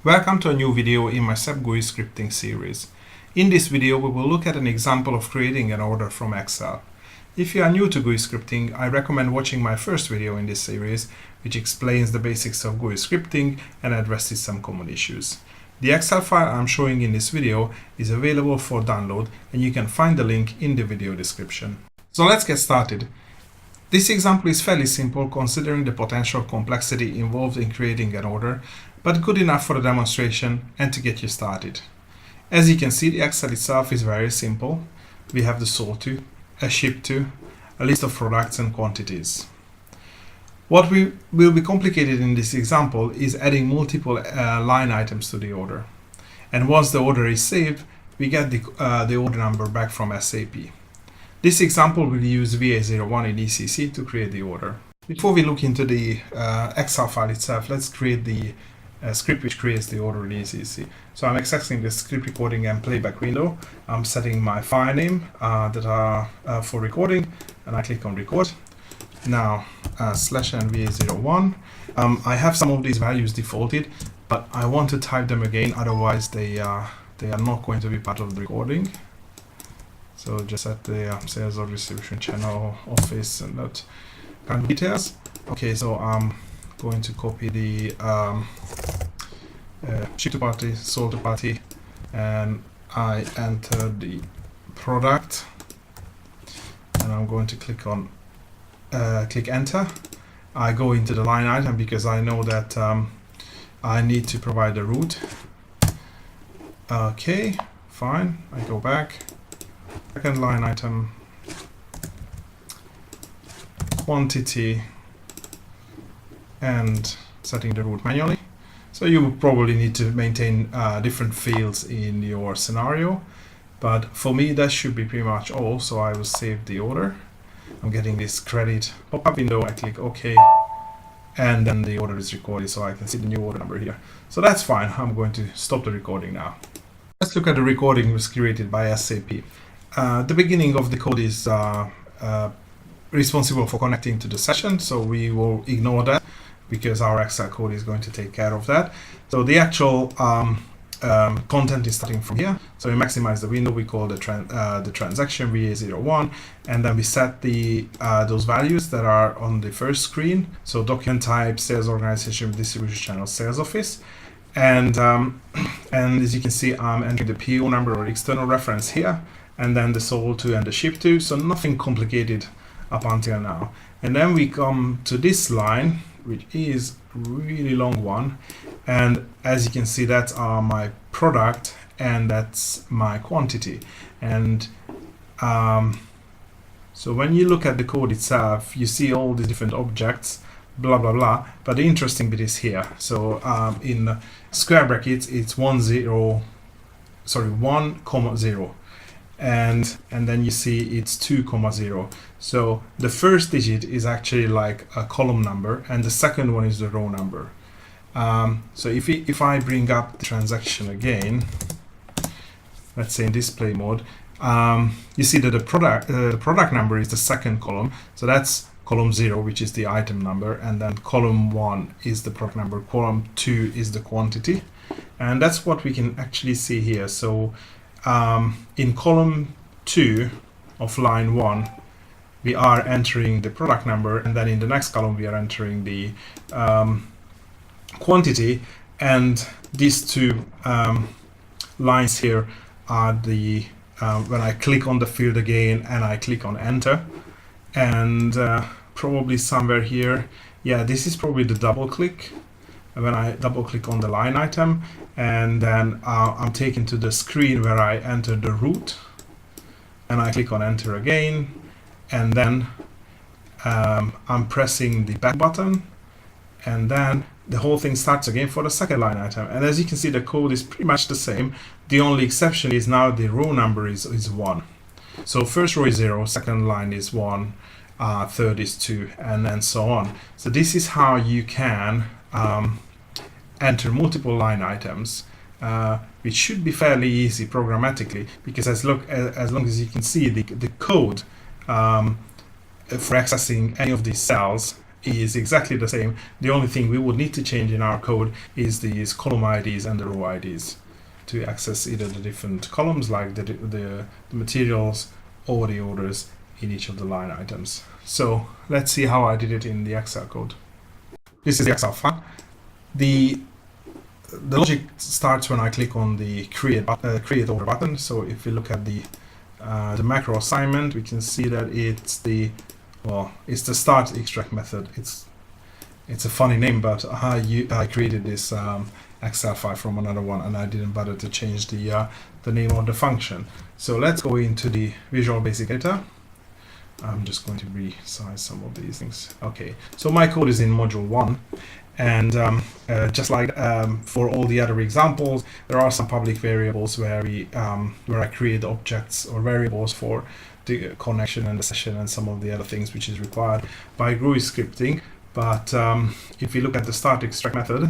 Welcome to a new video in my SAP GUI scripting series. In this video, we will look at an example of creating an order from Excel. If you are new to GUI scripting, I recommend watching my first video in this series, which explains the basics of GUI scripting and addresses some common issues. The Excel file I'm showing in this video is available for download, and you can find the link in the video description. So let's get started. This example is fairly simple considering the potential complexity involved in creating an order, but good enough for a demonstration and to get you started. As you can see, the Excel itself is very simple. We have the sold to, a ship to, a list of products and quantities. What will be complicated in this example is adding multiple line items to the order. And once the order is saved, we get the order number back from SAP. This example will use VA01 in ECC to create the order. Before we look into the Excel file itself, let's create the script which creates the order in ECC. So I'm accessing the script recording and playback window. I'm setting my file name for recording, and I click on record. Now /n VA01. I have some of these values defaulted, but I want to type them again, otherwise they are not going to be part of the recording. So just set the sales or distribution channel, office, and that kind of details. Okay, so I'm going to copy the ship to party, sold to party, and I enter the product, and I'm going to click on click enter. I go into the line item because I know that I need to provide the route. Okay, fine. I go back. Second line item, quantity, and setting the route manually. So you will probably need to maintain different fields in your scenario, but for me that should be pretty much all. So I will save the order. I'm getting this credit pop-up window. I click OK, and then the order is recorded, so I can see the new order number here. So that's fine. I'm going to stop the recording now. Let's look at the recording that was created by SAP. The beginning of the code is responsible for connecting to the session, so we will ignore that because our Excel code is going to take care of that. So the actual content is starting from here. So we maximize the window. We call the transaction VA01, and then we set the those values that are on the first screen. So document type, sales organization, distribution channel, sales office, and as you can see, I'm entering the PO number or external reference here, and then the sold to and the ship to. So nothing complicated up until now. And then we come to this line, which is a really long one, and as you can see, that's my product and that's my quantity. And so when you look at the code itself, you see all these different objects, blah blah blah, but the interesting bit is here. So in square brackets, it's 1, 0, and then you see it's 2, 0. So the first digit is actually like a column number, and the second one is the row number. So if I bring up the transaction again, let's say in display mode, you see that the product number is the second column. So that's column 0, which is the item number, and then column 1 is the product number, column 2 is the quantity, and that's what we can actually see here. So in column 2 of line 1, we are entering the product number, and then in the next column we are entering the quantity, and these two lines here are the when I click on the field again and I click on enter, and probably somewhere here, yeah, this is probably the double click. When I double click on the line item, and then I'm taken to the screen where I enter the route, and I click on enter again, and then I'm pressing the back button, and then the whole thing starts again for the second line item. And as you can see, the code is pretty much the same. The only exception is now the row number is 1. So first row is 0, second line is 1, third is 2, and then so on. So this is how you can enter multiple line items, which should be fairly easy programmatically, because as long as you can see the code for accessing any of these cells is exactly the same. The only thing we would need to change in our code is these column IDs and the row IDs to access either the different columns, like the materials, or the orders in each of the line items. So let's see how I did it in the Excel code. This is the Excel file. The logic starts when I click on the create order button. So if we look at the macro assignment, we can see that it's the start extract method. It's a funny name, but I created this Excel file from another one, and I didn't bother to change the name of the function. So let's go into the Visual Basic Data. I'm just going to resize some of these things. Okay, so my code is in module 1, and just like for all the other examples, there are some public variables where I create objects or variables for the connection and the session and some of the other things which is required by GUI scripting. But if you look at the start extract method,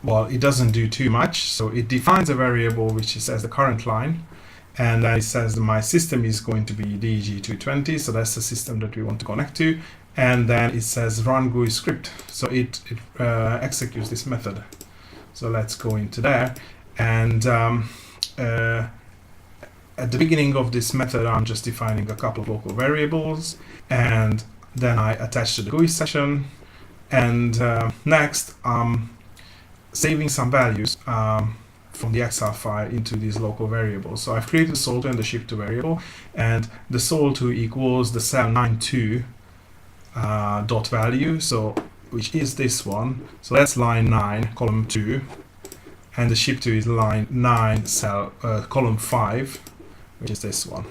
well, it doesn't do too much. So it defines a variable which says the current line, and then it says that my system is going to be DG220, so that's the system that we want to connect to. And then it says run GUI script, so it executes this method. So let's go into there, and at the beginning of this method, I'm just defining a couple of local variables, and then I attach to the GUI session, and next I'm saving some values from the Excel file into these local variables. So I've created the sold and the ship to variable, and the sold to equals the cell 92 dot value, so which is this one. So that's line 9, column 2, and the ship to is line 9, cell column 5, which is this one.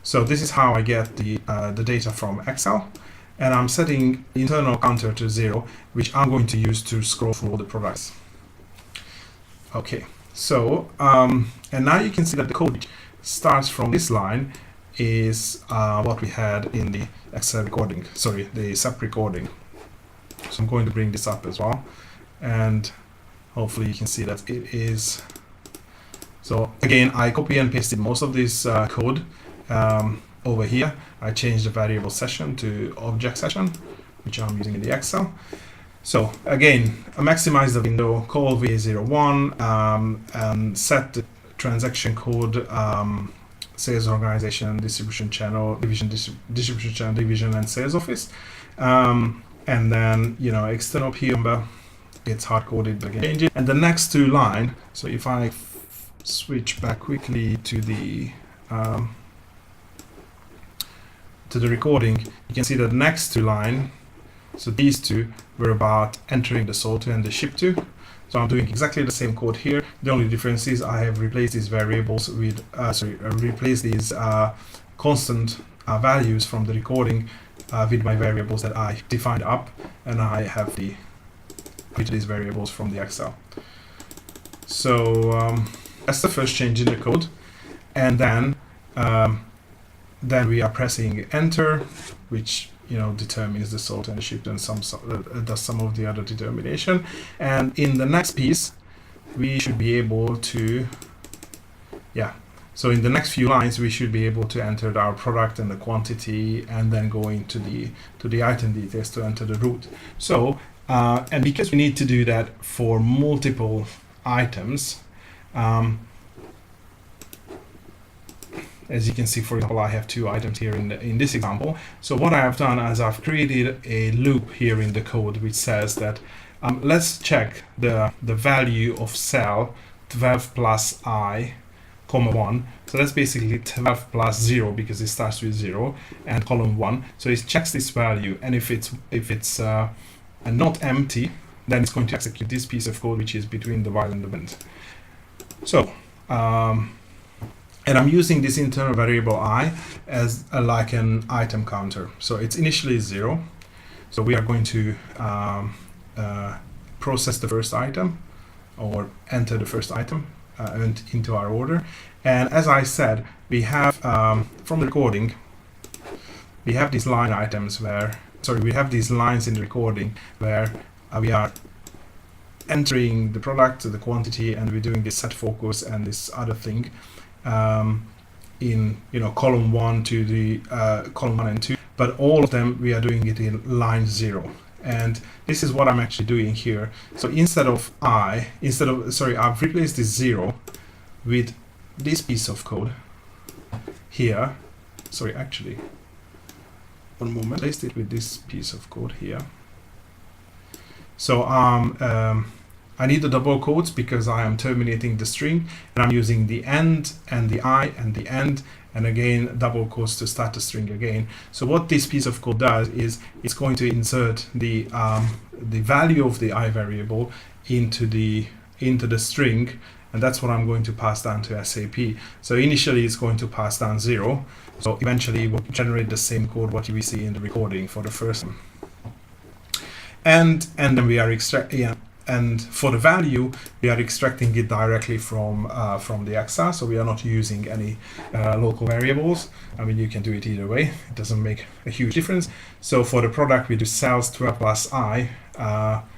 So this is how I get the data from Excel, and I'm setting the internal counter to 0, which I'm going to use to scroll through all the products. Okay, so and now you can see that the code starts from this line is what we had in the Excel recording, sorry, the SAP recording. So I'm going to bring this up as well, and hopefully you can see that it is. So again, I copy and pasted most of this code over here. I changed the variable session to object session, which I'm using in the Excel. So again, I maximize the window, call VA01, and set the transaction code, sales organization, distribution channel, distribution channel, division, and sales office. And then, external P number, it's hard coded, but again, change it. And the next two line, so if I switch back quickly to the recording, you can see that the next two line, so these two were about entering the sold to and the ship to. So I'm doing exactly the same code here. The only difference is I have replaced these variables with, replaced these constant values from the recording with my variables that I defined up, and I have created these variables from the Excel. So that's the first change in the code, and then we are pressing enter, which determines the sold and the shipped, and does some of the other determination. And in the next piece, we should be able to, so in the next few lines, we should be able to enter our product and the quantity, and then go into the item details to enter the route. So, and because we need to do that for multiple items, as you can see, for example, I have 2 items here in this example. So what I have done is I've created a loop here in the code which says that let's check the value of cell 12 plus I, comma 1. So that's basically 12 plus 0, because it starts with 0, and column 1. So it checks this value, and if it's not empty, then it's going to execute this piece of code which is between the while and the end. So and I'm using this internal variable I as like an item counter. So it's initially 0. So we are going to process the first item, or enter the first item into our order. And as I said, we have from the recording, we have these line items we have these lines in the recording where we are entering the product, the quantity, and we're doing this set focus and this other thing in column 1 to the column 1 and 2, but all of them we are doing it in line 0. And this is what I'm actually doing here. So I've replaced this 0 with this piece of code here. Sorry, actually, one moment. Placed it with this piece of code here. So I need the double quotes because I am terminating the string, and I'm using the end and the I and the end, and again double quotes to start the string again. So what this piece of code does is it's going to insert the value of the I variable into the string, and that's what I'm going to pass down to SAP. So initially it's going to pass down 0. So eventually it will generate the same code what we see in the recording for the first one. And then we are and for the value, we are extracting it directly from the Excel, so we are not using any local variables. I mean, you can do it either way. It doesn't make a huge difference. So for the product, we do cells 12 plus I,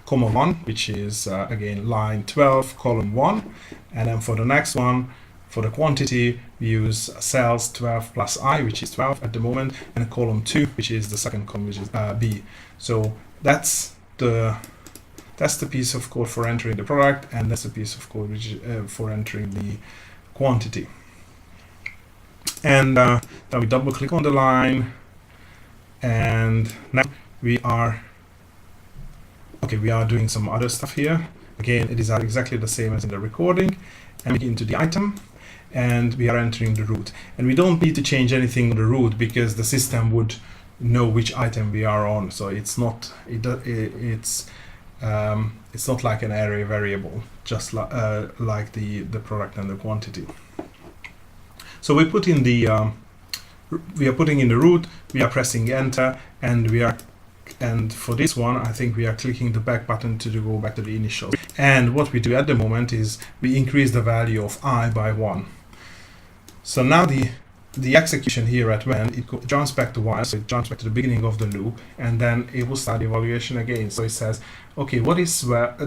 comma 1, which is, again, line 12, column 1. And then for the next one, for the quantity, we use cells 12 plus I, which is 12 at the moment, and column 2, which is the second column, which is B. So that's the piece of code for entering the product, and that's the piece of code which is for entering the quantity. And then we double click on the line, and now we are doing some other stuff here. Again, it is exactly the same as in the recording, and we get into the item, and we are entering the root. And we don't need to change anything on the root because the system would know which item we are on. So it's not it's not like an array variable, just like the product and the quantity. So we put in the we are putting in the root, we are pressing enter, and for this one I think we are clicking the back button to go back to the initial. And what we do at the moment is we increase the value of I by 1. So now the execution here at when it jumps back to 1, so it jumps back to the beginning of the loop, and then it will start the evaluation again. So it says, okay, what is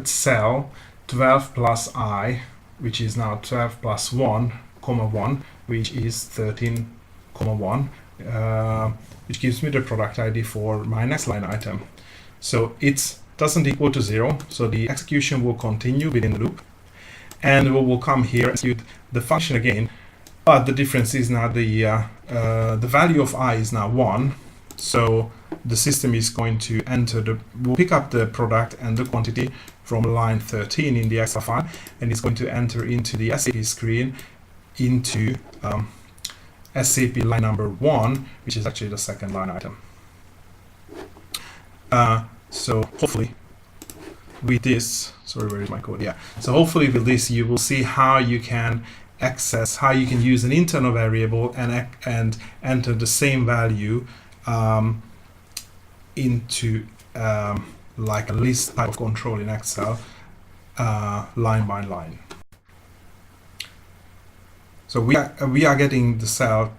cell 12 plus I, which is now 12 plus 1, comma 1, which is 13, comma 1, which gives me the product ID for my next line item. So it doesn't equal to 0, so the execution will continue within the loop, and we will come here and execute the function again. But the difference is now the value of I is now 1, so the system is going to will pick up the product and the quantity from line 13 in the Excel file, and it's going to enter into the SAP screen into SAP line number 1, which is actually the second line item. So hopefully with this, sorry, where is my code? Yeah. So hopefully with this, you will see how you can use an internal variable and enter the same value into like a list type of control in Excel, line by line. So we are getting the cell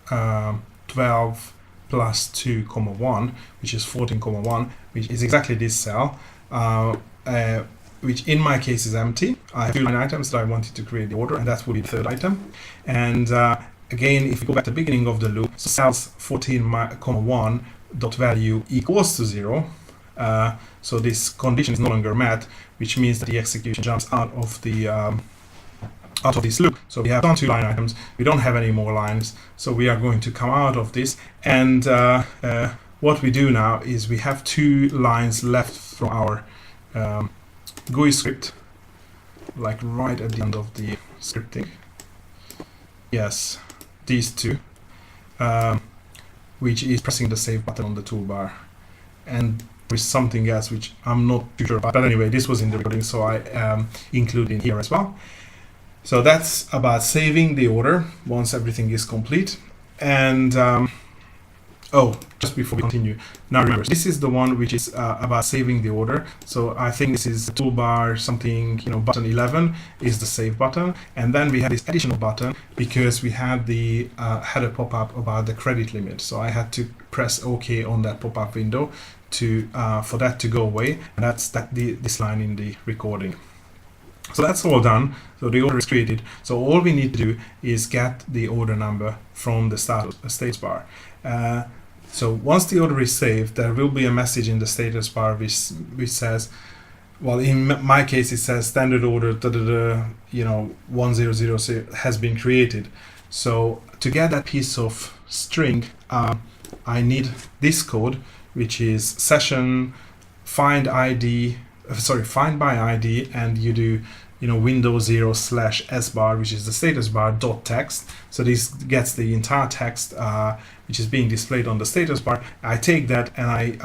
12 plus 2, comma 1, which is 14, comma 1, which is exactly this cell, which in my case is empty. I have 2 line items that I wanted to create the order, and that will be the third item. And again, if you go back to the beginning of the loop, so cells 14, comma 1 dot value equals to 0. So this condition is no longer met, which means that the execution jumps out of this loop. So we have done 2 line items. We don't have any more lines. So we are going to come out of this. And what we do now is we have 2 lines left from our GUI script, like right at the end of the scripting. Yes, these 2, which is pressing the save button on the toolbar. And there is something else which I'm not too sure about. But anyway, this was in the recording, so I include in here as well. So that's about saving the order once everything is complete. And oh, just before we continue, now remember, this is the one which is about saving the order. So I think this is the toolbar something, button 11 is the save button. And then we have this additional button because we had a pop-up about the credit limit. So I had to press OK on that pop-up window for that to go away. And that's this line in the recording. So that's all done. So the order is created. So all we need to do is get the order number from the status bar. So once the order is saved, there will be a message in the status bar which says, well, in my case, it says standard order, 1000 has been created. So to get that piece of string, I need this code, which is session find ID, find by ID, and you do Windows 0 / s bar, which is the status bar dot text. So this gets the entire text which is being displayed on the status bar. I take that and I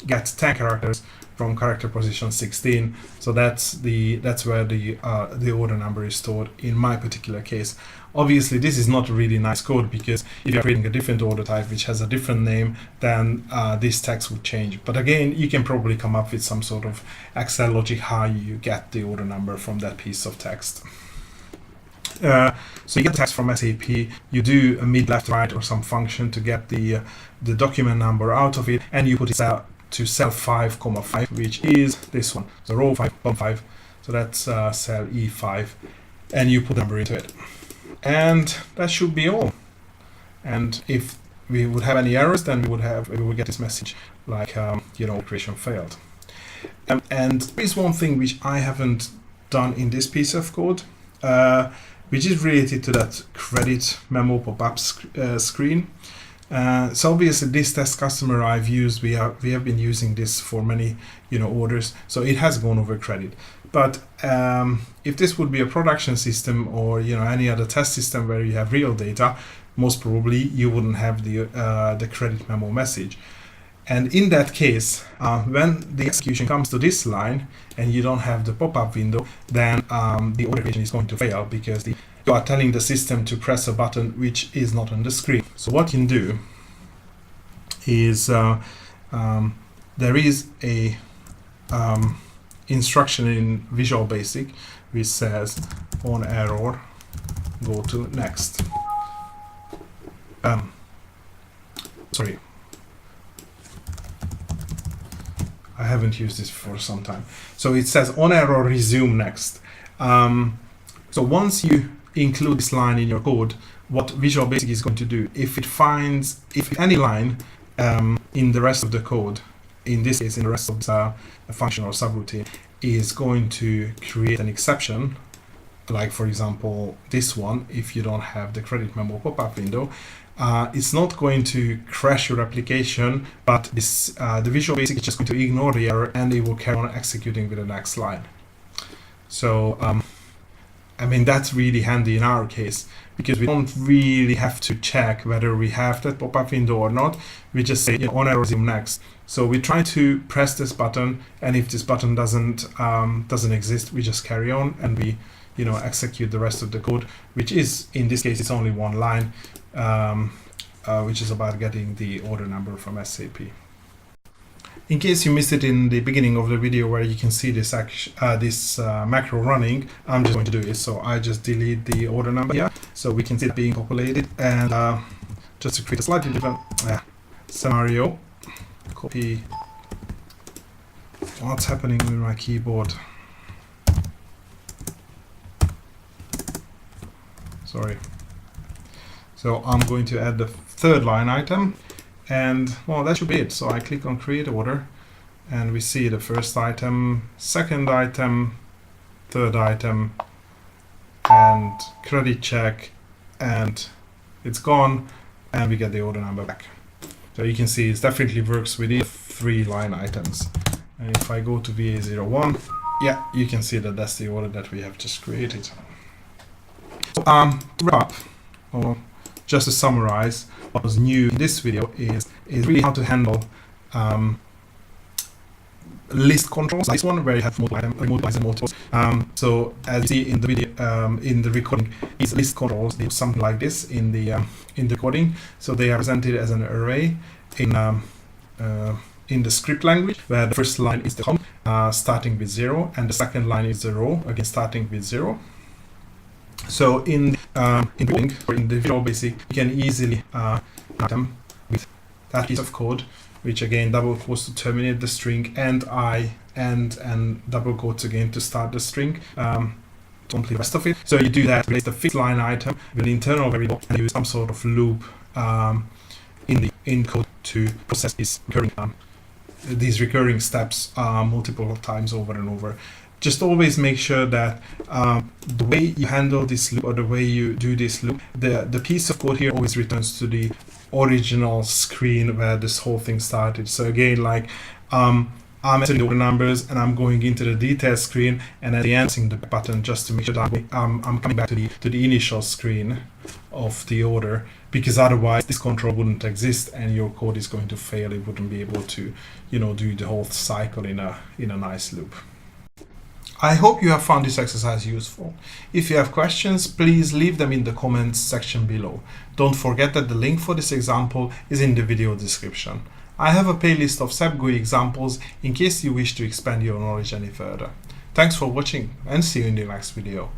get 10 characters from character position 16. So that's where the order number is stored in my particular case. Obviously, this is not really nice code, because if you're creating a different order type which has a different name, then this text would change. But again, you can probably come up with some sort of Excel logic how you get the order number from that piece of text. So you get the text from SAP, you do a mid, left, right, or some function to get the document number out of it, and you put it out to cell 5,5, which is this one, so row 5,5. So that's cell E5, and you put the number into it. And that should be all. And if we would have any errors, then we would get this message like, creation failed. And there is one thing which I haven't done in this piece of code, which is related to that credit memo pop-up screen. So obviously this test customer I've used, we have been using this for many orders, so it has gone over credit. But if this would be a production system or any other test system where you have real data, most probably you wouldn't have the credit memo message. And in that case, when the execution comes to this line and you don't have the pop-up window, then the authorization is going to fail, because you are telling the system to press a button which is not on the screen. So what you can do is there is a instruction in Visual Basic which says on error go to next. Sorry, I haven't used this for some time. So it says on error resume next. So once you include this line in your code, what Visual Basic is going to do, if any line in the rest of the code, in this case in the rest of the function or subroutine, is going to create an exception, like for example this one, if you don't have the credit memo pop-up window, it's not going to crash your application, but the Visual Basic is just going to ignore the error and it will carry on executing with the next line. So that's really handy in our case, because we don't really have to check whether we have that pop-up window or not. We just say on error resume next. So we try to press this button, and if this button doesn't exist, we just carry on and we execute the rest of the code, which is, in this case, it's only one line, which is about getting the order number from SAP. In case you missed it in the beginning of the video where you can see this macro running, I'm just going to do it. So I just delete the order number here, so we can see it being populated. And just to create a slightly different scenario, copy. What's happening with my keyboard? Sorry. So I'm going to add the third line item. And well, that should be it. So I click on create order and we see the first item, second item, third item, and credit check, and it's gone, and we get the order number back. So you can see it definitely works with the 3 line items. And if I go to VA01, yeah, you can see that that's the order that we have just created. So, to wrap up, or just to summarize, what was new in this video is really how to handle list controls. This one where you have multiples. So as you see in the video, in the recording, these list controls, they do something like this in the coding. So they are presented as an array in the script language, where the first line is the column starting with 0, and the second line is the row again starting with 0. So in the Visual Basic, you can easily item with that piece of code, which again double quotes to terminate the string, and double quotes again to start the string. Complete the rest of it. So you do that, replace the fixed line item with an internal variable, and use some sort of loop in the code to process these recurring steps multiple times over and over. Just always make sure that the way you handle this loop or the way you do this loop, the piece of code here always returns to the original screen where this whole thing started. So again, like I'm entering the order numbers and I'm going into the detail screen, and at the end pressing the button just to make sure that I'm coming back to the initial screen of the order, because otherwise this control wouldn't exist and your code is going to fail. It wouldn't be able to, you know, do the whole cycle in a nice loop. I hope you have found this exercise useful. If you have questions, please leave them in the comments section below. Don't forget that the link for this example is in the video description. I have a playlist of SAP GUI examples in case you wish to expand your knowledge any further. Thanks for watching and see you in the next video.